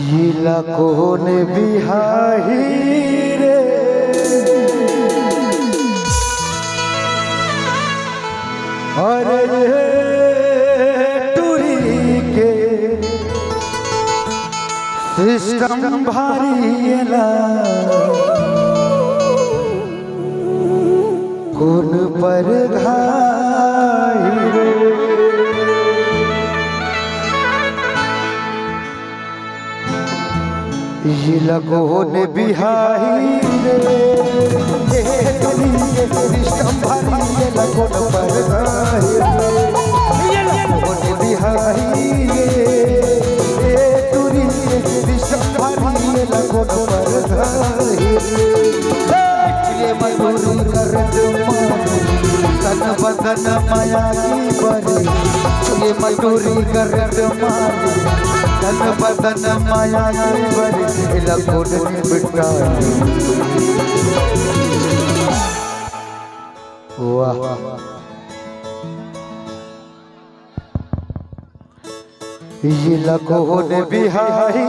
ये कौन बिहारी रे और टूरी के सिस्टम भारी कौन पर घाई रे ये लगोन बिहारी रे सिस्टम भारी ये लगोन पर घाई ये लगोन बिहारी रे टूरी सिस्टम भारी ये लगोन पर घाई ये मजदूरी कर तन बदन माया की बरी ये मजदूरी कर तन बदन माया की बरी लगोन बिटा वाह ये लगोन बिहारी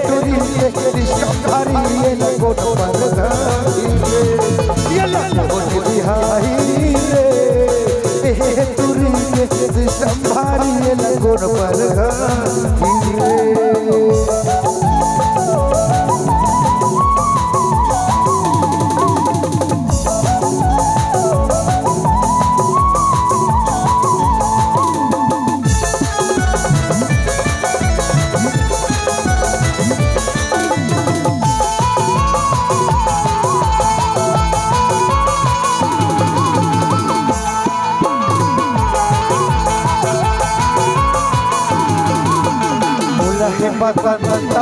टूरी सिस्टम भारी ये लगोन पर घाई ये लगोन बिहारी रे टूरी सिस्टम भारी ये लगोन पर घाई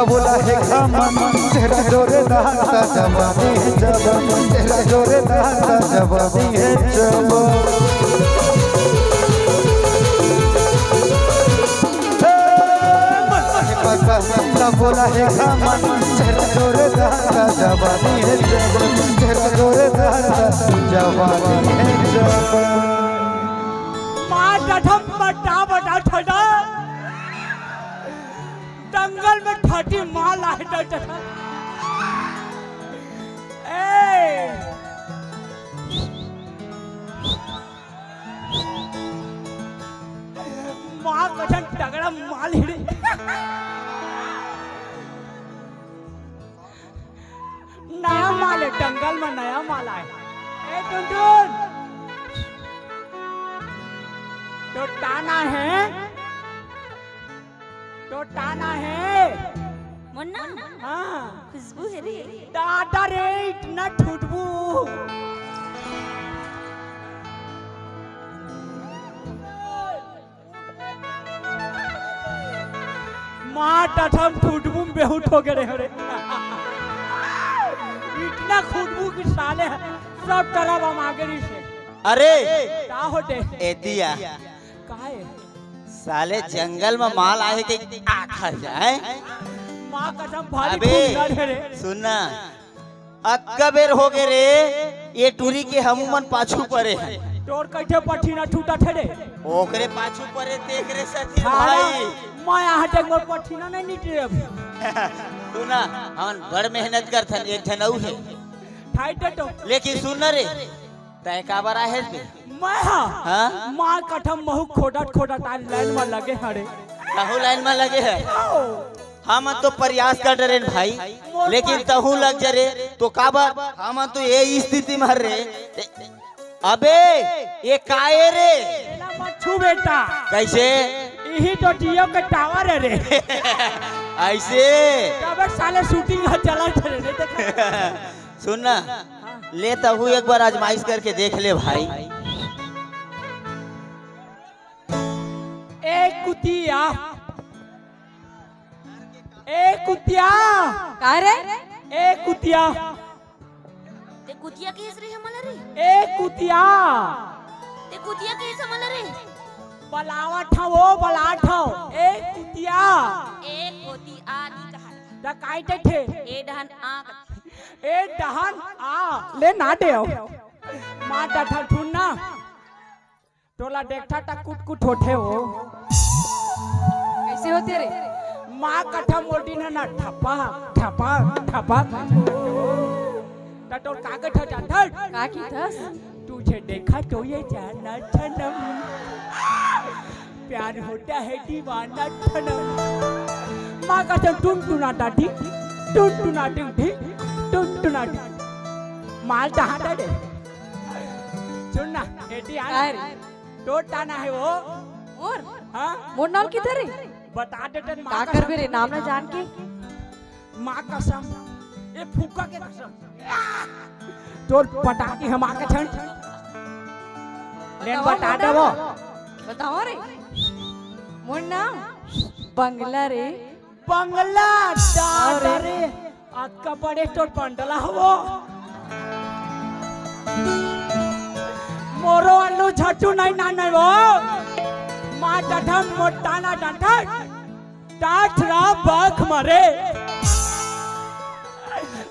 बोला है खामन तेरा जोरे दाता जवानी है जवान तेरा जोरे दाता जवानी है जवान बोला है खामन तेरा जोरे दाता जवानी है जवान तेरा जोरे दाता जवानी है जवान मां डठम बटा बटा ठडा जंगल में ठाटी माल आए माँ कठन तगड़ा माल हिड़े नया माल है जंगल में नया माल आए टुनटुन तो टाना है तो टाना है मुन्ना हाँ खुशबू है रे दादा रे इतना ठुटबू माँ टठम ठुटबू में बेहुट हो गए रे इतना खुशबू की साले सब तरफ हम आगे नहीं से अरे क्या होते एतिया काहे साले जंगल में माल आए के आखा जाए माँ कसम भारी अबे सुनना अक्का बेर हो गए रे ये टूरी के हमूमन पाछू परे हैं तोर कैसे पठीना टूटा थे रे ओकरे पाछू परे देख रे सती भाई भाई मैं यहाँ तक मोर पठीना नहीं नीचे अब सुना हम बड़ मेहनत करथन एक ठनऊ है ठाइटे तो लेकिन सुन रे तय का बारा है मैं हाँ माँ कठम महु खोडट खोडट आ लाइन में लगे हरे तहु लाइन में लगे है हम तो प्रयास कर रहे भाई लेकिन तहु लग जरे तो काबर हम तो ये स्थिति में रे अबे ये काए रे मच्छू बेटा कैसे यही तो जियो के टावर है रे ऐसे तब साले शूटिंग चला थे नहीं देखा सुनना ले तहु एक बार आजमाइश करके देख ले भाई एक कुतिया का रे एक कुतिया ते कुतिया के रे हमला रे एक कुतिया ते कुतिया के हमला रे बलावा था वो बला था एक कुतिया एक कोती आदि कहा दा काइटे थे ए डहन आ ए डहन आ ले ना दे मां डठा ठुन्ना टोला देखता ता कुट कुट होठे हो कैसे होते रे माँ कथा मोटी ना ठपा ठपा ठपा टटोर कागज हटा धर का की थस तुझे देखा तो ये जाना सनम प्यार होता है दीवाना सनम माँ कसम टुनटुनाटा ढी टुनटुनाटी ढी टुनटुनाटी माल टहाटा दे सुनना एटी आना टोट टाना है वो और हाँ मोर नाम किधर है बता देते का कर बे रे नाम ना जान के माँ कसम ये फूका के कसम तोर पटाकी हम आके छन लेन बता दे वो बताओ रे मोर नाम बंगला रे बंगला डार रे अक्का पड़े तोर पंडला हो मोरो अल्लू झटू नहीं ना वो माँ डठम मोटाना डठा टाठरा बख मरे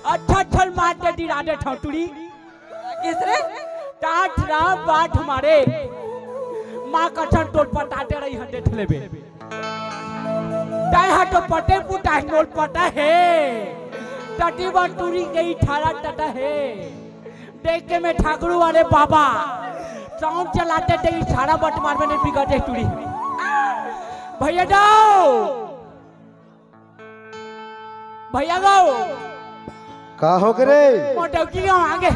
अच्छा छल मारते दिरादे ठौटुड़ी किसरे टाठरा बाट मारे माँ कठन तोड़ पटाते रही हटे ठलेबे टाइ हटो पटे पुटा नोल पटा है टटी बटूरी गई ठाड़ा टटा है देख के मैं ठाकुर वाले बाबा साउंड चलाते थे सारा बट मार में बिगड़े टूरी भैया जाओ भैया जाओ का हो गरे मोटकी आगे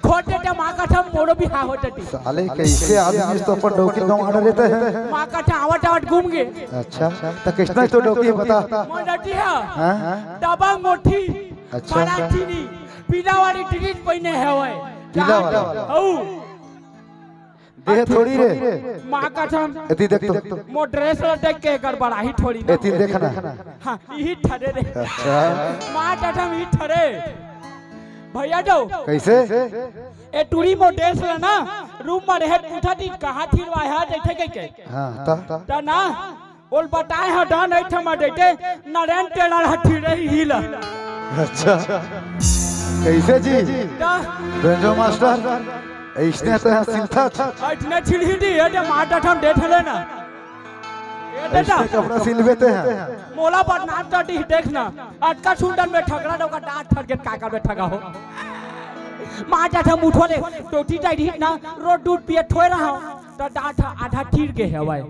खोटे टे माँ का था मोड़ो भी हाँ होते थी साले कैसे आदमी इस तो पर डोकी गाँव आना रहते हैं माँ का था आवट आवट घूम गए अच्छा तो कितना तो डोकी बता मोटी है हाँ डबा मोटी अच्छा। बड़ा चीनी पीला वाली टिकट पहने है वो पीला वाला देह थोड़ी रे माँ का था एती देख तो मो ड्रेस देख के गड़बड़ा ही थोड़ी ना एती देखना हाँ यही ठरे रे अच्छा माँ का ही ठरे भैया जाओ कैसे ए टूरी मो ड्रेस ना रूम में रहे पूछा थी कहाँ थी वाया देखे के हाँ ता ना ओल बताए है डन ऐठ में देते नरेन टेलर हठी रही हिल अच्छा कैसे जी ता रेंजो मास्टर इसने तो यहाँ सिलता ऐठने छिड़ी दी ए दे मार डठम देठले ना ए देता इसने कपड़ा सिलवेते हैं मोला पर नाच डटी देखना अटका सुंदर में ठगरा डोका डांट ठगेत काका में ठगा हो मार डठम उठो ले टोटी जाई ना रोड दूध पिए ठोय रहा तो डांट आधा चीर के है भाई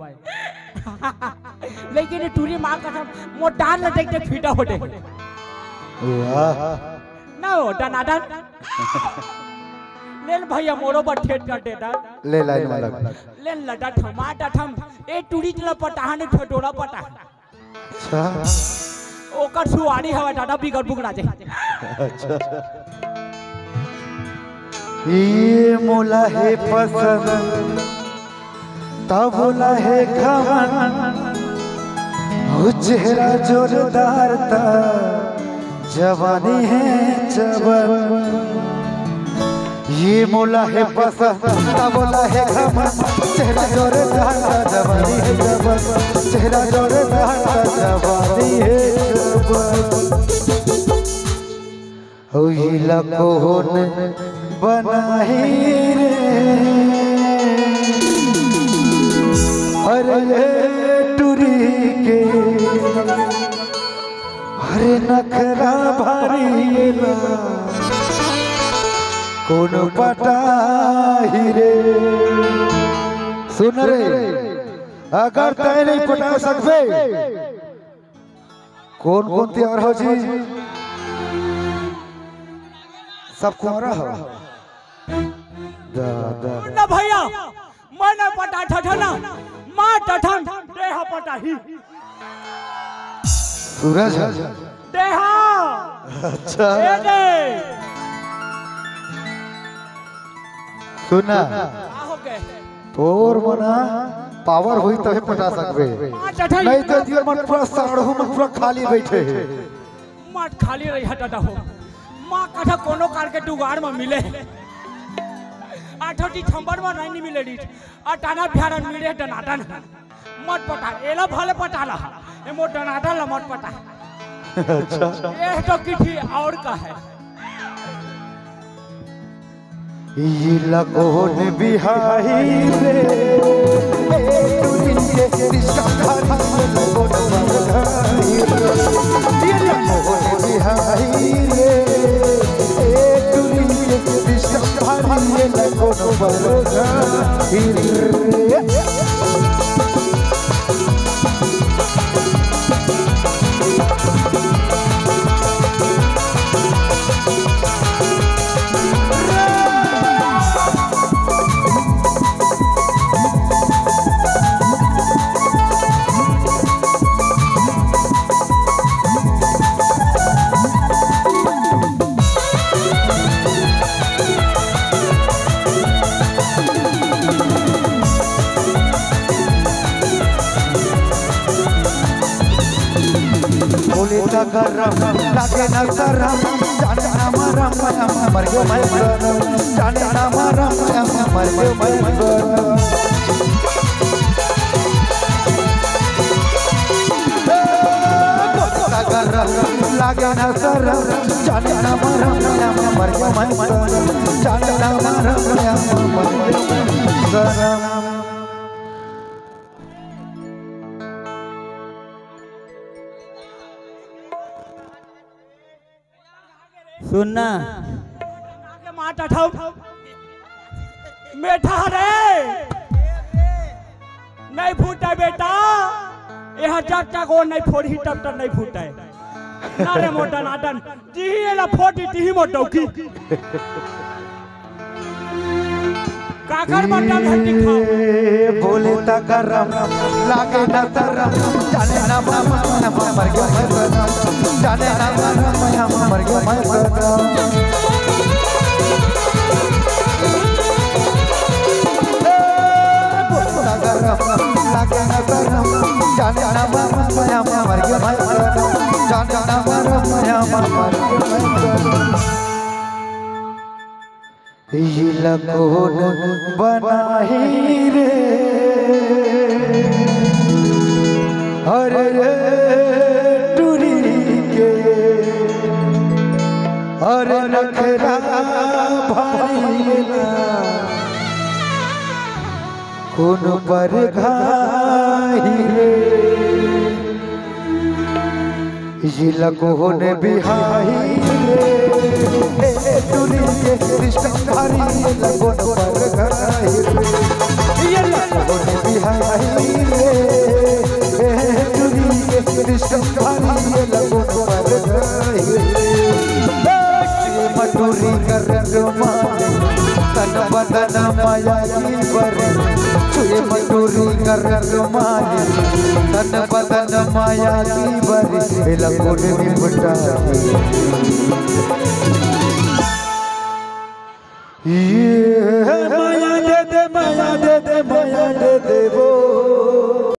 लेकिन ये टूरी मार का मो डाल ले देख दे फीटा हो दे वाह ना हो डनाडन लेन भैया मोरो पर ठेठ कर देता ले लाइन वाला लेन लटा ठमा डठम ए टूरी चला पटाहने ठडोरा पटा अच्छा ओकर सुवानी हवा दादा बिगड़ बुगड़ा दे अच्छा ये मोला है पसंद तबला है खमन हो चेहरा जोरदार था जवानी है जवन ये मोला है पसंद तबला है खमन चेहरा जोरदार था जवानी है जवन चेहरा जोरदार था जवानी है जवन हो ये लकोन बनाही रे अरे टूरी के अरे नखरा भारी ला कौन पटाही रे सुन रे अगर तय नहीं पटा सकते कौन कौन तैयार हो जी सब कुआरा हो ना भैया मन पटा ठठना मां ठठन देहा पटा ही सूरज देहा अच्छा ए दे सुना हो गए तोर मना पावर हुई तभी पटा सकबे मां ठठन नहीं तो दियर मन पूरा साड़ू मन पूरा खाली बैठे है मां खाली रही हटा हो मां कथा कोनो कार के जुगाड़ में मिले आठो दिसंबर में नहीं मिले डी अटाना भ्यारन मिले डनाटन मत पटा एला भले पटाला ए मो डनाटन ला मत पटा अच्छा ये तो किठी और का है ये लगोन बिहाई रे ए टूरी के रिश्ता खाली लगोन ता गरम लागे न शरम जाने ना मरम मर गयो मैं गरम जाने ना मरम मर गयो मैं गरम गरम लागे न शरम जाने ना मरम मर गयो मैं गरम जाने ना मरम मर गयो मैं गरम सुनना आगे माटा ठाउ मेठा रे नहीं फूटे बेटा यहाँ जब तक वो नहीं फोड़ी तब तक नहीं फूटे ना रे मोटा नाटन टीही एला फोड़ी टीही मोटो की काकर मोटा भट्टी खाओ बोले ता गरम लागे न शरम जाने ना मरम मर गयो मैं गरम जाने ना मरम मर गयो मैं गरम लागे न शरम जाने ना मरम मर गयो मैं गरम जाने ना मरम मर गयो मैं गरम ये लकोन बनाही रे अरे रे टूरी के अरे नखरा भारी कौन पर घाही रे ये लकोन बिहाई रे टूरी के रिश्तेदारी लकोन पर घाही रे ये लकोन बिहाई रे टूरी के रिश्तेदारी लकोन पर घाही रे मटूरी कर माले तन बदन माया की बरे छुए मटूरी कर माले तन बदन माया की बरे लकोन भी बटा ये माया दे दे माया दे दे माया दे दे वो